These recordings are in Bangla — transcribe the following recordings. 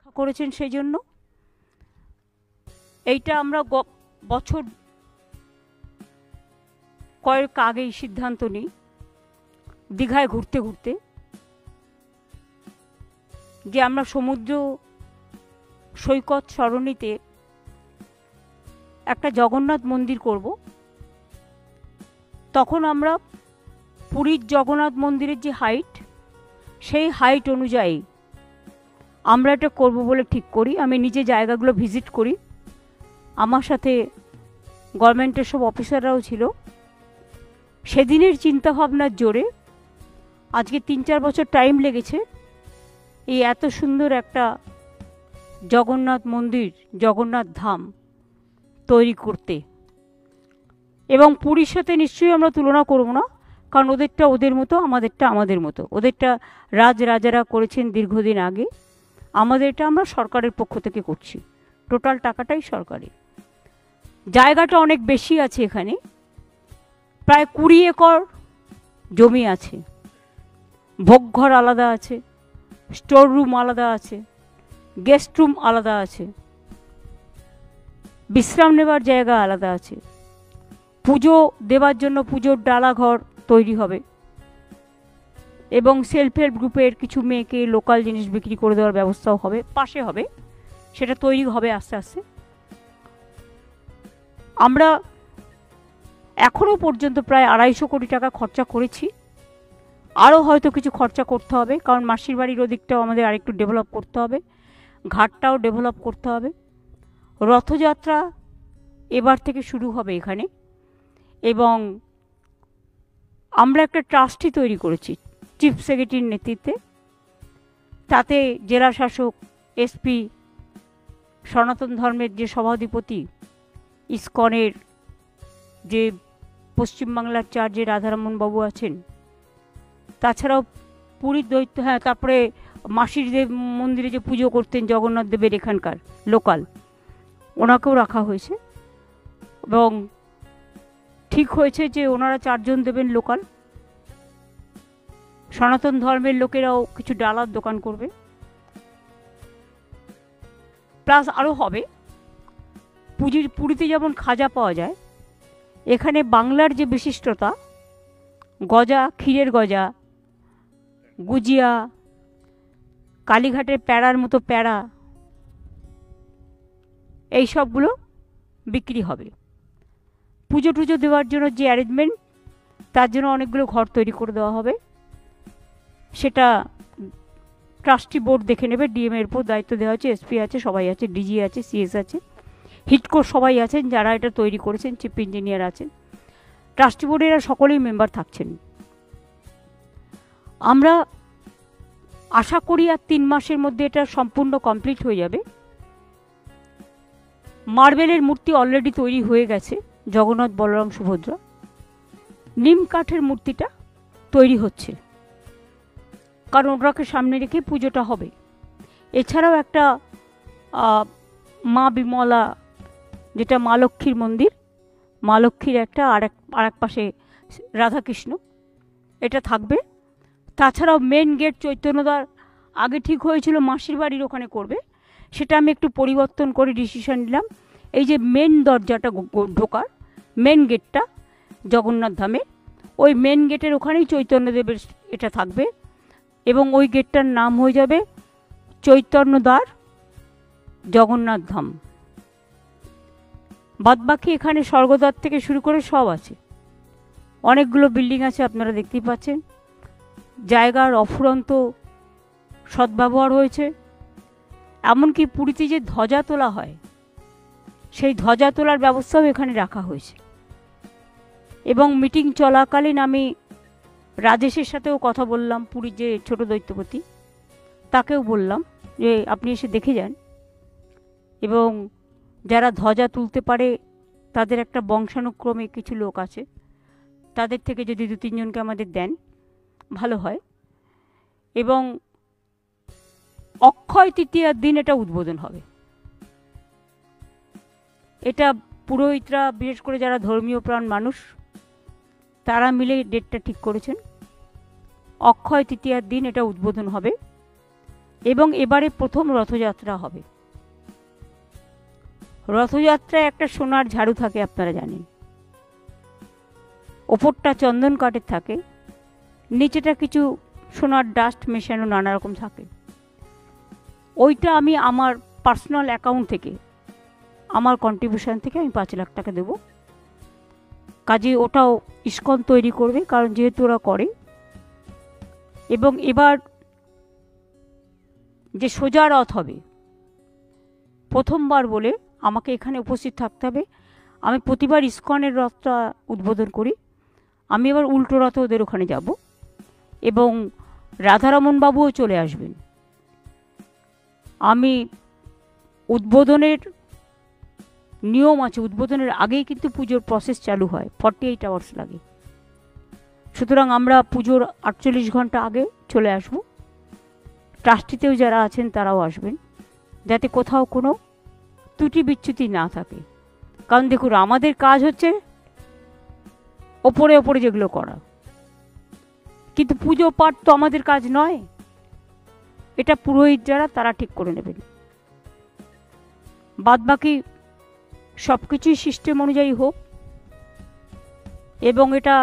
রক্ষা করেছেন। সেই জন্য এইটা আমরা বছর কয়েক আগেই সিদ্ধান্ত নিই দীঘায় ঘুরতে ঘুরতে যে আমরা সমুদ্র সৈকত সরণিতে একটা জগন্নাথ মন্দির করব। তখন আমরা পুরীর জগন্নাথ মন্দিরের যে হাইট, সেই হাইট অনুযায়ী আমরা এটা করব বলে ঠিক করি। আমি নিজে জায়গাগুলো ভিজিট করি, আমার সাথে গভর্নমেন্টের সব অফিসাররাও ছিল। সেদিনের চিন্তাভাবনার জোরে আজকে 3-4 বছর টাইম লেগেছে এই এত সুন্দর একটা জগন্নাথ মন্দির, জগন্নাথ ধাম তৈরি করতে। এবং পুরীর সাথে নিশ্চয়ই আমরা তুলনা করব না, কারণ ওদেরটা ওদের মতো, আমাদেরটা আমাদের মতো। ওদেরটা রাজারা করেছেন দীর্ঘদিন আগে, আমাদেরটা আমরা সরকারের পক্ষ থেকে করছি। টোটাল টাকাটাই সরকারের। জায়গাটা অনেক বেশি আছে, এখানে প্রায় 20 একর জমি আছে। ভোগঘর আলাদা আছে, স্টোর রুম আলাদা আছে, গেস্ট রুম আলাদা আছে, বিশ্রাম নেবার জায়গা আলাদা আছে। পুজো দেবার জন্য পুজোর ডালাঘর তৈরি হবে এবং সেলফ হেল্প গ্রুপের কিছু মেয়েকে লোকাল জিনিস বিক্রি করে দেওয়ার ব্যবস্থাও হবে, পাশে হবে, সেটা তৈরি হবে আস্তে আস্তে। আমরা এখনও পর্যন্ত প্রায় 250 কোটি টাকা খরচা করেছি। আরও হয়তো কিছু খরচা করতে হবে, কারণ মাসির বাড়ির ওদিকটাও আমাদের আরেকটু ডেভেলপ করতে হবে, ঘাটটাও ডেভেলপ করতে হবে। রথযাত্রা এবার থেকে শুরু হবে এখানে, এবং আমরা একটা ট্রাস্টি তৈরি করেছি চিফ সেক্রেটারির নেতৃত্বে। তাতে জেলা শাসক, এসপি, সনাতন ধর্মের যে সভাধিপতি, ইসকনের যে পশ্চিমবাংলার চার্জে রাধারমণ বাবু আছেন, তাছাড়াও পুরীর দৈত্য, তারপরে মাসির দেব মন্দিরে যে পুজো করতেন জগন্নাথ দেবের এখানকার লোকাল, ওনাকেও রাখা হয়েছে। এবং ঠিক হয়েছে যে ওনারা 4 জন দেবেন লোকাল। সনাতন ধর্মের লোকেরাও কিছু ডালার দোকান করবে, প্লাস আরও হবে। পুরীতে যেমন খাজা পাওয়া যায়, এখানে বাংলার যে বিশিষ্টতা, গজা, ক্ষীরের গজা, গুজিয়া, কালীঘাটের প্যাড়ার মতো প্যাড়া, এই সবগুলো বিক্রি হবে। পুজো টুজো দেওয়ার জন্য যে অ্যারেঞ্জমেন্ট, তার জন্য অনেকগুলো ঘর তৈরি করে দেওয়া হবে। সেটা ট্রাস্টি বোর্ড দেখে নেবে, ডিএম এর উপর দায়িত্ব দেওয়া আছে, এসপি আছে, সবাই আছে, ডিজি আছে, সিএস আছে, হিটকো সবাই আছেন যারা এটা তৈরি করেছেন, চিফ ইঞ্জিনিয়ার আছেন, ট্রাস্টি বোর্ডে এরা সকলেই মেম্বার থাকছেন। আমরা আশা করি আর 3 মাসের মধ্যে এটা সম্পূর্ণ কমপ্লিট হয়ে যাবে। মার্বেলের মূর্তি অলরেডি তৈরি হয়ে গেছে, জগন্নাথ, বলরাম, সুভদ্রা। নিম কাঠের মূর্তিটা তৈরি হচ্ছে, কারণ ওনাকে সামনে রেখে পুজোটা হবে। এছাড়াও একটা মা বিমলা, যেটা মা লক্ষ্মীর মন্দির, মা লক্ষ্মীর একটা আর এক পাশে রাধাকৃষ্ণ, এটা থাকবে। তাছাড়াও মেন গেট চৈতন্যদার আগে ঠিক হয়েছিল মাসির বাড়ির ওখানে করবে, সেটা আমি একটু পরিবর্তন করে ডিসিশন নিলাম। এই যে মেন দরজাটা ঢোকার মেন গেটটা জগন্নাথ ধামে, ওই মেন গেটের ওখানেই চৈতন্যদেবের এটা থাকবে, এবং ওই গেটটার নাম হয়ে যাবে চৈতন্যদ্বার জগন্নাথ ধাম। বাদবাকি এখানে স্বর্গদ্বার থেকে শুরু করে সব আছে, অনেকগুলো বিল্ডিং আছে, আপনারা দেখতেই পাচ্ছেন। জায়গার অফুরন্ত সদ্ব্যবহার হয়েছে। এমনকি পুরীতে যে ধ্বজা তোলা হয়, সেই ধ্বজা তোলার ব্যবস্থাও এখানে রাখা হয়েছে। এবং মিটিং চলাকালীন আমি রাজেশের সাথেও কথা বললাম, পুরীর যে ছোট দৈত্যপতি, তাকেও বললাম যে আপনি এসে দেখে যান, এবং যারা ধ্বজা তুলতে পারে তাদের একটা বংশানুক্রমে কিছু লোক আছে, তাদের থেকে যদি 2-3 জনকে আমাদের দেন ভালো হয়। এবং অক্ষয় তৃতীয়ার দিন এটা উদ্বোধন হবে। এটা পুরোহিতরা, বিশেষ করে যারা ধর্মীয় প্রাণ মানুষ, তারা মিলে ডেটটা ঠিক করেছেন। অক্ষয় তৃতীয়ার দিন এটা উদ্বোধন হবে। এবং এবারে প্রথম রথযাত্রা হবে। রথযাত্রায় একটা সোনার ঝাড়ু থাকে, আপনারা জানেন, ওপরটা চন্দন কাঠের থাকে, নিচেটা কিছু সোনার ডাস্ট মেশানো নানা রকম থাকে। ওইটা আমি আমার পার্সোনাল অ্যাকাউন্ট থেকে, আমার কন্ট্রিবিউশন থেকে আমি 5 লাখ টাকা দেব। কাজে ওটাও ইস্কন তৈরি করবে, কারণ যেহেতু ওরা করে। এবং এবার যে সোজা রথ হবে, প্রথমবার বলে আমাকে এখানে উপস্থিত থাকতে হবে। আমি প্রতিবার ইস্কনের রথটা উদ্বোধন করি, আমি এবার উল্টো রথে ওদের ওখানে যাব এবং রাধারমণ বাবুও চলে আসবেন। আমি উদ্বোধনের নিয়ম আছে, উদ্বোধনের আগেই কিন্তু পুজোর প্রসেস চালু হয়, 48 আওয়ার্স লাগে। সুতরাং আমরা পুজোর 48 ঘন্টা আগে চলে আসব। ট্রাস্টিতেও যারা আছেন তারাও আসবেন, যাতে কোথাও কোনো ত্রুটি বিচ্যুতি না থাকে। কারণ দেখুন, আমাদের কাজ হচ্ছে ওপরে ওপরে যেগুলো করা, কিন্তু পুজো পাঠ তো আমাদের কাজ নয়। এটা পুরোহিত যারা তারা ঠিক করে নেবেন। বাদবাকি সব কিছুই সিস্টেম অনুযায়ী হোক এবং এটা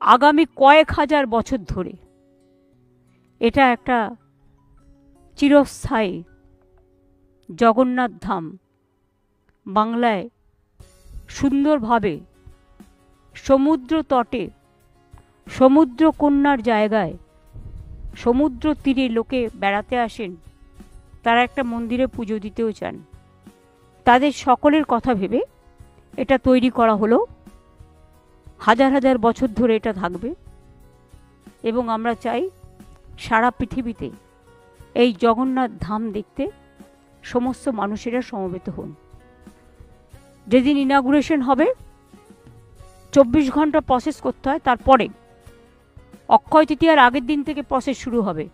আগামী কয়েক হাজার বছর ধরে এটা একটা চিরস্থায়ী জগন্নাথ ধাম বাংলায় সুন্দরভাবে সমুদ্র তটে, সমুদ্র কন্যার জায়গায়, সমুদ্র তীরে লোকে বেড়াতে আসেন, তারা একটা মন্দিরে পুজো দিতেও চান। তাদের সকলের কথা ভেবে এটা তৈরি করা হলো। হাজার হাজার বছর ধরে এটা থাকবে এবং আমরা চাই সারা পৃথিবীতে এই জগন্নাথ ধাম দেখতে সমস্ত মানুষেরা সমবেত হন। যেদিন ইনাগুরেশন হবে 24 ঘন্টা প্রসেস করতে হয়, তারপরে অক্ষয় তৃতীয়ার আগের দিন থেকে প্রসেস শুরু হবে,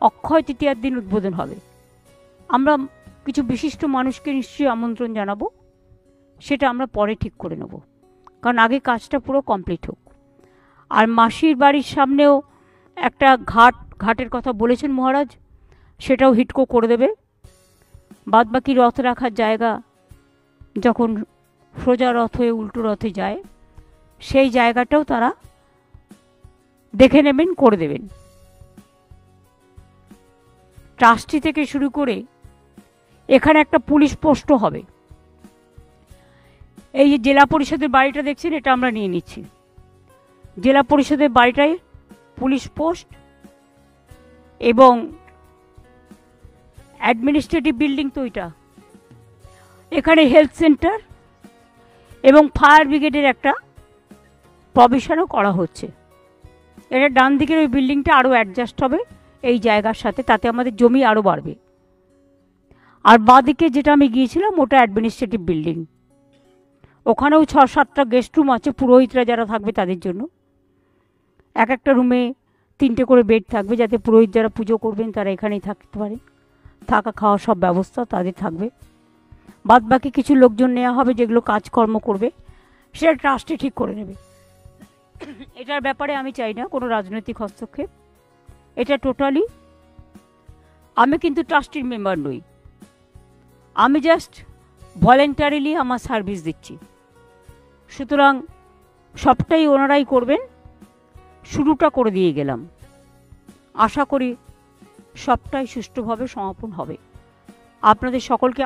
অক্ষয় তৃতীয়ার দিন উদ্বোধন হবে। আমরা কিছু বিশিষ্ট মানুষকে নিশ্চয়ই আমন্ত্রণ জানাবো, সেটা আমরা পরে ঠিক করে নেব, কারণ আগে কাজটা পুরো কমপ্লিট হোক। আর মাসির বাড়ির সামনেও একটা ঘাটের কথা বলেছেন মহারাজ, সেটাও হিটকো করে দেবে। বাদবাকি রথ রাখার জায়গা যখন সোজা রথ হয়ে উল্টো রথে যায়, সেই জায়গাটাও তারা দেখে নেবেন, করে দেবেন। ট্রাস্টি থেকে শুরু করে এখানে একটা পুলিশ পোস্টও হবে। এই যে জেলা পরিষদের বাড়িটা দেখছেন, এটা আমরা নিয়ে নিচ্ছি। জেলা পরিষদের বাড়িটায় পুলিশ পোস্ট এবং অ্যাডমিনিস্ট্রেটিভ বিল্ডিং তো এটা, এখানে হেলথ সেন্টার এবং ফায়ার ব্রিগেডের একটা প্রভিশনও করা হচ্ছে। এটা ডান দিকের ওই বিল্ডিংটা আরও অ্যাডজাস্ট হবে এই জায়গার সাথে, তাতে আমাদের জমি আরও বাড়বে। আর বাঁদিকে যেটা আমি গিয়েছিলাম ওটা অ্যাডমিনিস্ট্রেটিভ বিল্ডিং, ওখানেও 6-7টা গেস্ট রুম আছে পুরোহিতরা যারা থাকবে তাদের জন্য। এক একটা রুমে 3টে করে বেড থাকবে, যাতে পুরোহিত যারা পুজো করবেন তারা এখানেই থাকতে পারে, থাকা খাওয়া সব ব্যবস্থা তাদের থাকবে। বাদবাকি কিছু লোকজন নেওয়া হবে যেগুলো কাজকর্ম করবে, সেটা ট্রাস্টে ঠিক করে নেবে। এটার ব্যাপারে আমি চাই না কোনো রাজনৈতিক হস্তক্ষেপ। এটা টোটালি, আমি কিন্তু ট্রাস্টির মেম্বার নই, আমি জাস্ট ভলেন্টারিলি আমার সার্ভিস দিচ্ছি। সুতরাং সবটাই ওনারাই করবেন, শুরুটা করে দিয়ে গেলাম। আশা করি সবটাই সুষ্ঠুভাবে সমাপন হবে। আপনাদের সকলকে